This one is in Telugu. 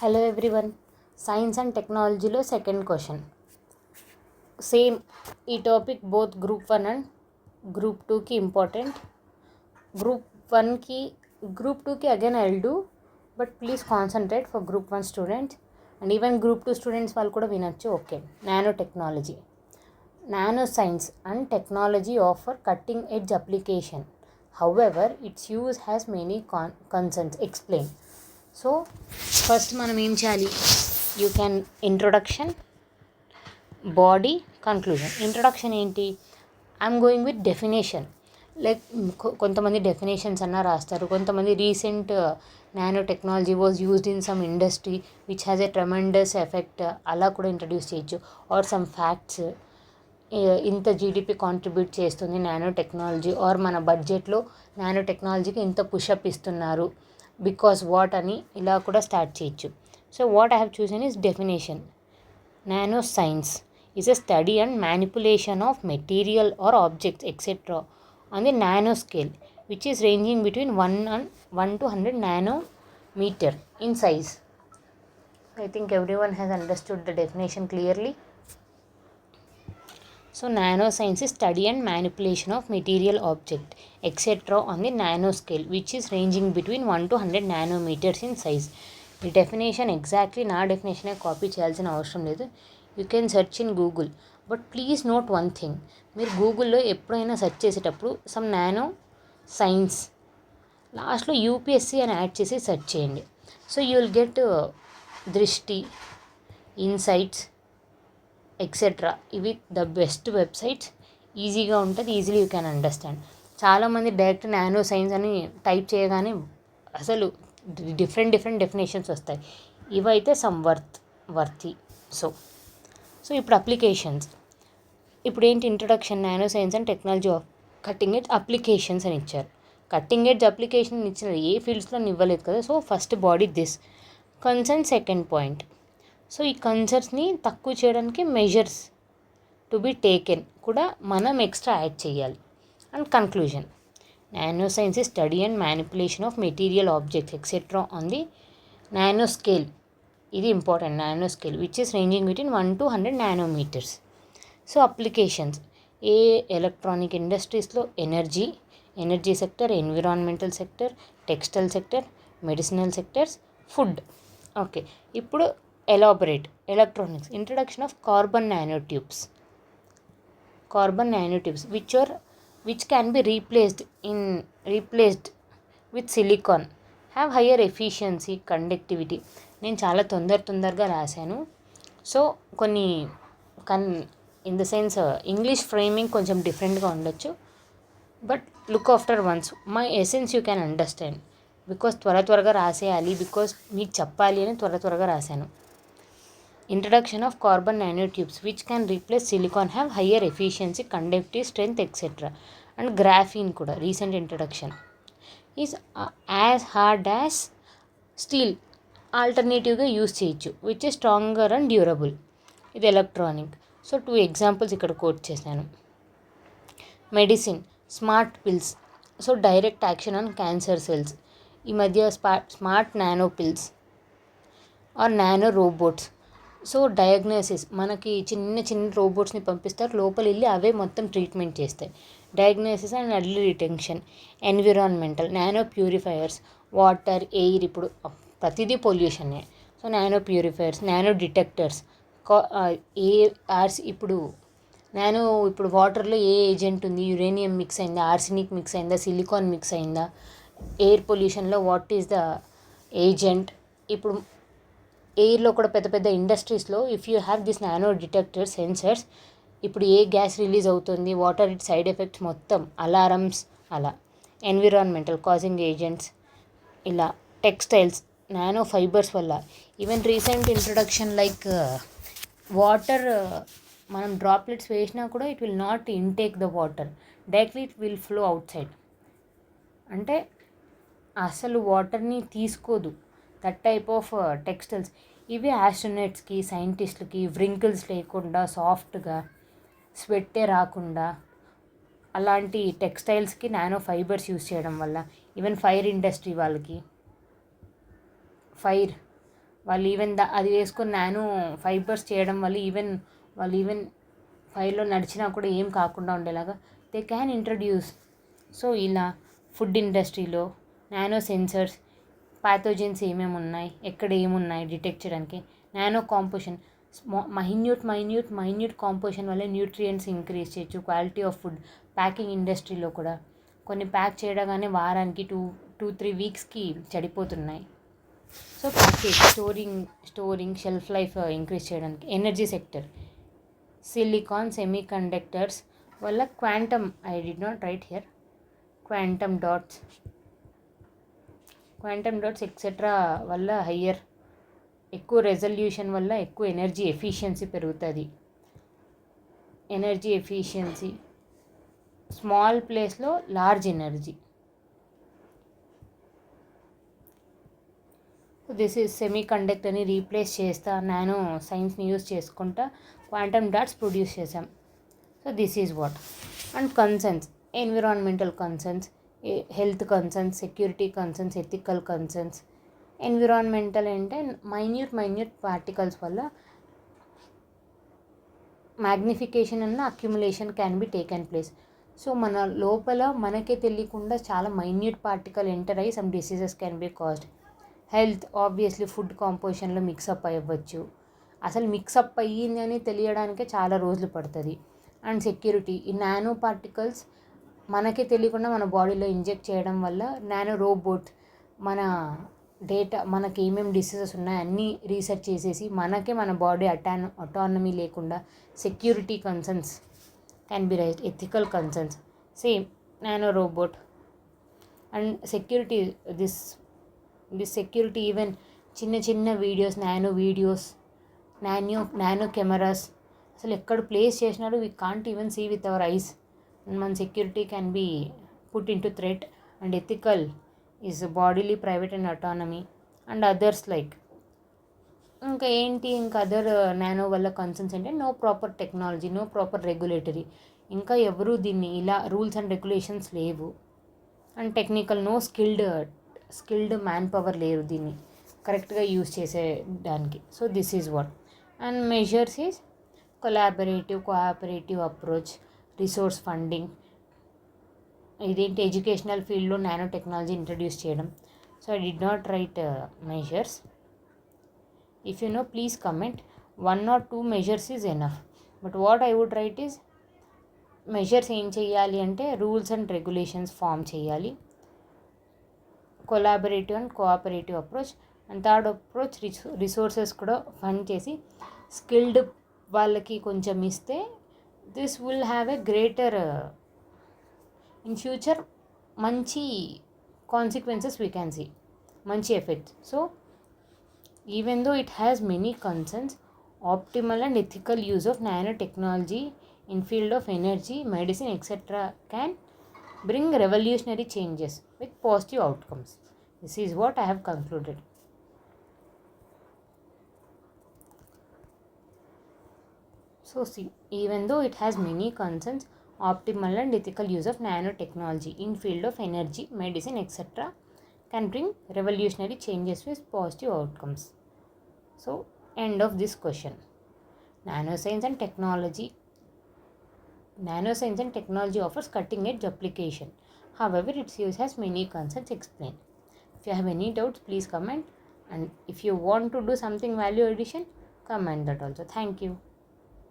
హలో ఎవ్రీవన్, సైన్స్ అండ్ టెక్నాలజీలో సెకండ్ క్వశ్చన్. సేమ్ ఈ topic both group 1 and group 2కి ఇంపార్టెంట్. గ్రూప్ 1కి గ్రూప్ 2కి again I will do, but please concentrate for group 1 students and even group 2 students వాళ్ళు కూడా వినొచ్చు. Okay, nano technology. Nano science and technology offer cutting edge application. However, its use has many concerns. Explain. So, first మనం ఏం చేయాలి? You can introduction, body, conclusion. Introduction ఏంటి? I'm going with definition. Like కొంతమంది డెఫినేషన్స్ అన్నా రాస్తారు, కొంతమంది recent nano technology was used in some industry which has a tremendous effect, అలా కూడా ఇంట్రడ్యూస్ చేయొచ్చు. ఆర్ సమ్ ఫ్యాక్ట్స్, ఇంత జీడిపి కాంట్రిబ్యూట్ చేస్తుంది నానో టెక్నాలజీ, ఆర్ మన బడ్జెట్లో నానో టెక్నాలజీకి ఇంత పుషప్ ఇస్తున్నారు బికాస్ వాట్ అని ఇలా కూడా స్టార్ట్ చేయొచ్చు. So what I have chosen is definition. Nano science is a study and manipulation of material or objects etcetera on the nano scale, which is ranging between 1 to 100 nanometer in size. I think everyone has understood the definition clearly. So nanoscience is study and manipulation of material object etc. on the nanoscale, which is ranging between 1 to 100 nanometers in size. The definition exactly నా డెఫినేషన్ కాపీ చేయాల్సిన అవసరం లేదు. You can search in Google. But please note one thing, మీరు గూగుల్లో ఎప్పుడైనా సెర్చ్ చేసేటప్పుడు సమ్ నానో సైన్స్ లాస్ట్లో యూపీఎస్సీ అని యాడ్ చేసి సెర్చ్ చేయండి. సో యూ విల్ గెట్ దృష్టి, ఇన్సైట్స్ ఎక్సెట్రా. ఇవి ద బెస్ట్ వెబ్సైట్స్. ఈజీగా ఉంటుంది, ఈజీలీ యూ క్యాన్ అండర్స్టాండ్. చాలామంది డైరెక్ట్ నానో సైన్స్ అని టైప్ చేయగానే అసలు డిఫరెంట్ డెఫినేషన్స్ వస్తాయి. ఇవైతే సమ్ వర్తి. సో ఇప్పుడు అప్లికేషన్స్. ఇప్పుడు ఏంటి? Introduction, nano science and technology of cutting edge applications అని ఇచ్చారు. కట్టింగ్ ఎడ్జ్ అప్లికేషన్ ఇచ్చిన ఏ ఫీల్డ్స్లో ఇవ్వలేదు కదా. So first body this concern. Second point, so ఈ కన్సర్న్స్ని తక్కువ చేయడానికి మెజర్స్ టు బి టేకెన్ కూడా మనం ఎక్స్ట్రా యాడ్ చేయాలి. And conclusion, nano science is study and manipulation of material objects etcetera on the nano scale. ఇది important, nano scale which is ranging between 1 to 100 nanometres. So applications ఏ ఎలక్ట్రానిక్ ఇండస్ట్రీస్లో energy sector, environmental sector, textile sector, medicinal sectors, food. Okay, ఇప్పుడు elaborate. Electronics, introduction of carbon nanotubes which can be replaced with silicon, have higher efficiency, conductivity. నేను చాలా తొందరగా రాశాను. సో కొన్ని in the sense English framing కొంచెం డిఫరెంట్గా ఉండొచ్చు, but look after once my essence you can understand. Because త్వరగా రాసేయాలి, బికాస్ మీకు చెప్పాలి అని త్వరగా రాశాను. Introduction of carbon nanotubes which can replace silicon, have higher efficiency, conductive strength etcetera. And graphene కూడా recent introduction. Is as hard as steel, ఆల్టర్నేటివ్గా యూజ్ చేయొచ్చు, which is stronger and durable. ఇది ఎలక్ట్రానిక్. సో 2 ఎగ్జాంపుల్స్ ఇక్కడ కోట్ చేశాను. Medicine, smart pills, so direct action on cancer cells. ఈ మధ్య smart nano pills are nano robots. So diagnosis, మనకి చిన్న రోబోట్స్ని పంపిస్తారు, లోపల వెళ్ళి అవే మొత్తం ట్రీట్మెంట్ చేస్తాయి. Diagnosis and early detection. Environmental, nano purifiers, water, air, ఇప్పుడు ప్రతిదీ పొల్యూషనే. So nano purifiers, nano detectors, ఇప్పుడు వాటర్లో ఏ ఏజెంట్ ఉంది, యురేనియం మిక్స్ అయిందా, ఆర్సినిక్ మిక్స్ అయిందా, సిలికాన్ మిక్స్ అయిందా, ఎయిర్ పొల్యూషన్లో వాట్ ఈస్ ద ఏజెంట్. ఇప్పుడు ఎయిర్లో కూడా పెద్ద ఇండస్ట్రీస్లో if you have this nano detector sensors, ఇప్పుడు ఏ గ్యాస్ రిలీజ్ అవుతుంది, what are it side effects, మొత్తం అలారమ్స్ అలా. ఎన్విరాన్మెంటల్, కాజింగ్ ఏజెంట్స్ ఇలా. టెక్స్టైల్స్, నానో ఫైబర్స్ వల్ల. Even recent introduction like water, మనం డ్రాప్లెట్స్ వేసినా కూడా it will not intake the water, directly it will flow out side. అంటే అసలు వాటర్ని తీసుకోదు. That type of textiles. ఇవి ఆస్ట్రోనట్స్కి, సైంటిస్ట్లకి వ్రింకిల్స్ లేకుండా సాఫ్ట్గా, స్వెట్టే రాకుండా అలాంటి టెక్స్టైల్స్కి నానో ఫైబర్స్ యూస్ చేయడం వల్ల. ఈవెన్ ఫైర్ ఇండస్ట్రీ వాళ్ళకి, వాళ్ళు ఈవెన్ అది వేసుకొని నానో ఫైబర్స్ చేయడం వల్ల వాళ్ళు ఈవెన్ ఫైర్లో నడిచినా కూడా ఏం కాకుండా ఉండేలాగా దే క్యాన్ ఇంట్రడ్యూస్. సో ఇలా ఫుడ్ ఇండస్ట్రీలో నానో సెన్సర్స్, పాథోజన్స్ ఏమేమి ఉన్నాయి, ఎక్కడ ఏమున్నాయి డిటెక్ట్ చేయడానికి, నానో కాంపోజిషన్, మైన్యూట్ కాంపోజిషన్ వల్ల న్యూట్రియంట్స్ ఇంక్రీజ్ చేయొచ్చు, క్వాలిటీ ఆఫ్ ఫుడ్. ప్యాకింగ్ ఇండస్ట్రీలో కూడా కొన్ని ప్యాక్ చేయగానే వారానికి 2-3 వీక్స్కి చెడిపోతున్నాయి. So package, storing shelf life increase చేయడానికి. Energy sector, silicon, semiconductors వల్ల quantum, I did not write here, quantum dots etcetera వల్ల ఎక్కువ రెజల్యూషన్ వల్ల ఎక్కువ ఎనర్జీ ఎఫిషియన్సీ పెరుగుతుంది. స్మాల్ ప్లేస్లో లార్జ్ ఎనర్జీ. దిస్ ఈజ్ సెమీ కండక్టర్ని రీప్లేస్ చేస్తా నానో సైన్స్ని యూజ్ చేసుకుంటా క్వాంటమ్ డాట్స్ ప్రొడ్యూస్ చేసాం. So this is what. And concerns, environmental concerns, health concerns, security concerns, ethical concerns. Environmental అంటే మైన్యూట్ పార్టికల్స్ వల్ల మ్యాగ్నిఫికేషన్ అన్న accumulation can be taken place. So మన లోపల మనకే తెలియకుండా చాలా మైన్యూట్ పార్టికల్ ఎంటర్ అయ్యి some diseases can be caused. Health, obviously food కాంపోజిషన్లో మిక్సప్ అవ్వచ్చు. అసలు మిక్సప్ అయ్యింది అని తెలియడానికే చాలా రోజులు పడుతుంది. అండ్ సెక్యూరిటీ, ఈ నానో పార్టికల్స్ మనకే తెలియకుండా మన బాడీలో ఇంజెక్ట్ చేయడం వల్ల నానో రోబోట్ మన డేటా, మనకి ఏమేమి డిసీజెస్ ఉన్నాయో అన్నీ రీసెర్చ్ చేసేసి మనకే మన బాడీ అటానమీ లేకుండా security concerns can be raised. Ethical concerns, same nano robot. And security, this security even చిన్న వీడియోస్, నానో కెమెరాస్ అసలు ఎక్కడ ప్లేస్ చేసినారు we can't even see with our eyes. మన security can be put in to threat. And ethical is bodily private and autonomy and others like. ఇంకా అదర్ నానో వల్ల కన్సర్న్స్ అంటే no proper technology, no proper regulatory. ఇంకా ఎవరు దీన్ని ఇలా రూల్స్ అండ్ రెగ్యులేషన్స్ లేవు. And technical, no skilled manpower లేరు దీన్ని కరెక్ట్గా యూజ్ చేసేదానికి. So this is what. And measures is cooperative approach, resource funding. ఇదేంటి, ఎడ్యుకేషనల్ ఫీల్డ్లో నానో టెక్నాలజీ ఇంట్రడ్యూస్ చేయడం. So I did not write measures. If you know please comment. 1 or 2 measures is enough. But what I would write is, measures ఏం చేయాలి అంటే రూల్స్ అండ్ రెగ్యులేషన్స్ ఫామ్ చేయాలి, collaborative and cooperative approach. And third approach resources కూడా ఫండ్ చేసి స్కిల్డ్ వాళ్ళకి కొంచెం ఇస్తే this will have a greater in future మంచి కాన్సిక్వెన్సెస్ వీ క్యాన్ సీ, మంచి effect. So even though it has many concerns, optimal and ethical use of nanotechnology in field of energy, medicine, etc. can bring revolutionary changes with positive outcomes. This is what I have concluded. So see, even though it has many concerns, optimal and ethical use of nanotechnology in field of energy, medicine, etc. can bring revolutionary changes with positive outcomes. So end of this question. Nanoscience and technology offers cutting edge application. However, its use has many concerns explained. If you have any doubts, please comment. And if you want to do something value addition, comment that also. Thank you.